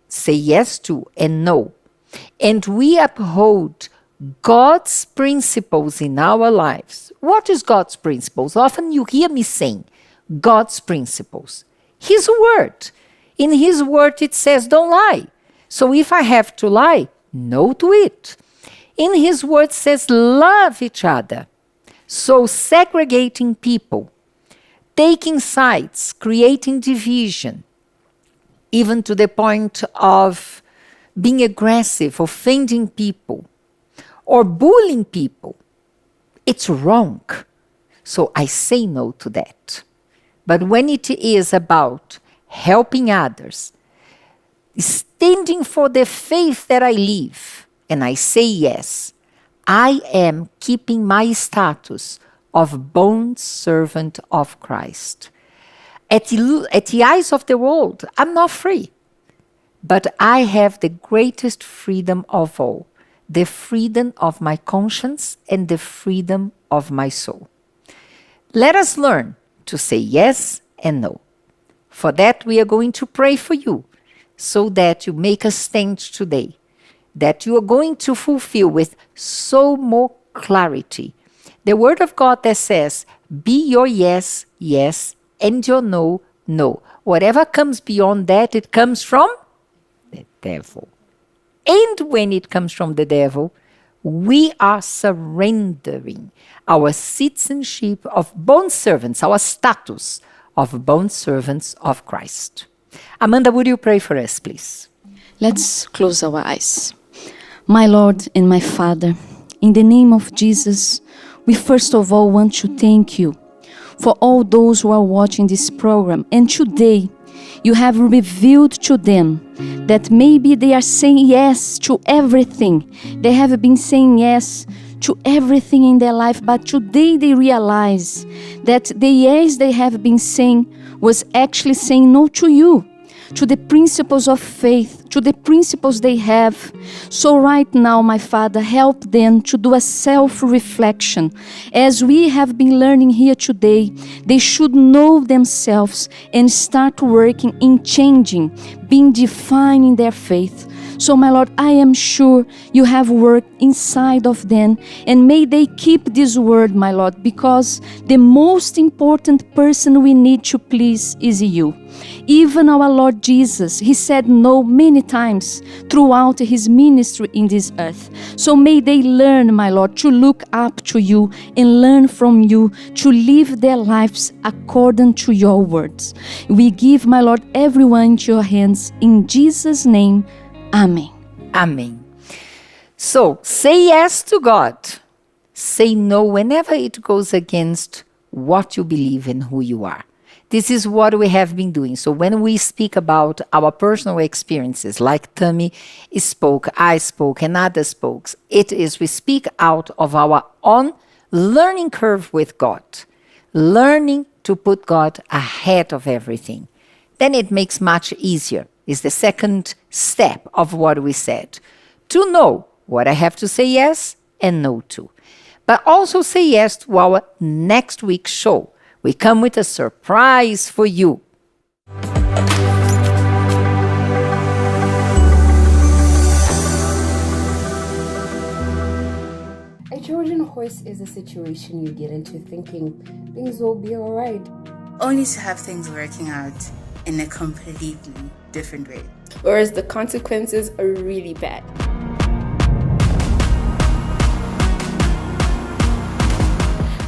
say yes to and no, and we uphold God's principles in our lives. What is God's principles? Often you hear me saying God's principles. His word. In His word it says don't lie. So if I have to lie, no to it. In His word says love each other. So segregating people, taking sides, creating division, even to the point of being aggressive, offending people, or bullying people, it's wrong. So I say no to that. But when it is about helping others, standing for the faith that I live, and I say yes, I am keeping my status of bond servant of Christ. At the eyes of the world, I'm not free. But I have the greatest freedom of all, the freedom of my conscience and the freedom of my soul. Let us learn to say yes and no. For that, we are going to pray for you so that you make a stand today, that you are going to fulfill with so more clarity the word of God that says, be your yes, yes, and your no, no. Whatever comes beyond that, it comes from the devil. And when it comes from the devil, we are surrendering our citizenship of bond servants, our status of bond servants of Christ. Amanda, would you pray for us, please? Let's close our eyes. My Lord and my Father, in the name of Jesus, we first of all want to thank you for all those who are watching this program. And today, you have revealed to them that maybe they are saying yes to everything. They have been saying yes to everything in their life, but today they realize that the yes they have been saying was actually saying no to you, to the principles of faith, to the principles they have. So right now, my Father, help them to do a self-reflection. As we have been learning here today, they should know themselves and start working in changing, being defined in their faith. So, my Lord, I am sure you have worked inside of them, and may they keep this word, my Lord, because the most important person we need to please is you. Even our Lord Jesus, he said no many times throughout his ministry in this earth. So may they learn, my Lord, to look up to you and learn from you to live their lives according to your words. We give, my Lord, everyone into your hands. In Jesus' name, amen. Amen. So say yes to God. Say no whenever it goes against what you believe and who you are. This is what we have been doing. So when we speak about our personal experiences, like Tammy spoke, I spoke, and others spoke, it is we speak out of our own learning curve with God, learning to put God ahead of everything. Then it makes much easier. Is the second step of what we said. To know what I have to say yes and no to. But also say yes to our next week's show. We come with a surprise for you. A Trojan horse is a situation you get into thinking things will be alright, only to have things working out in a completely different way. whereas the consequences are really bad.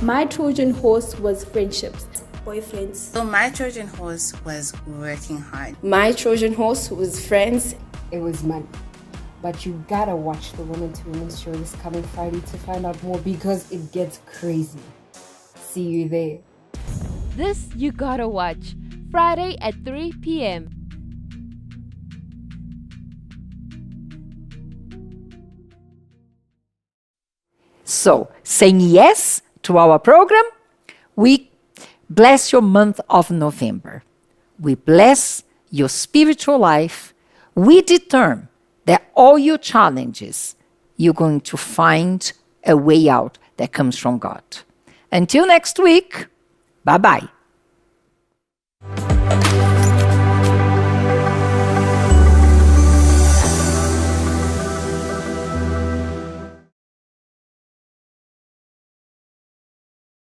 My Trojan horse was friendships, boyfriends. So my Trojan horse was working hard. My Trojan horse was friends. It was money. But you gotta watch the Women to Women show this coming Friday to find out more because it gets crazy. See you there. This you gotta watch. Friday at 3 p.m. So, saying yes to our program, we bless your month of November. We bless your spiritual life. We determine that all your challenges, you're going to find a way out that comes from God. Until next week, bye-bye.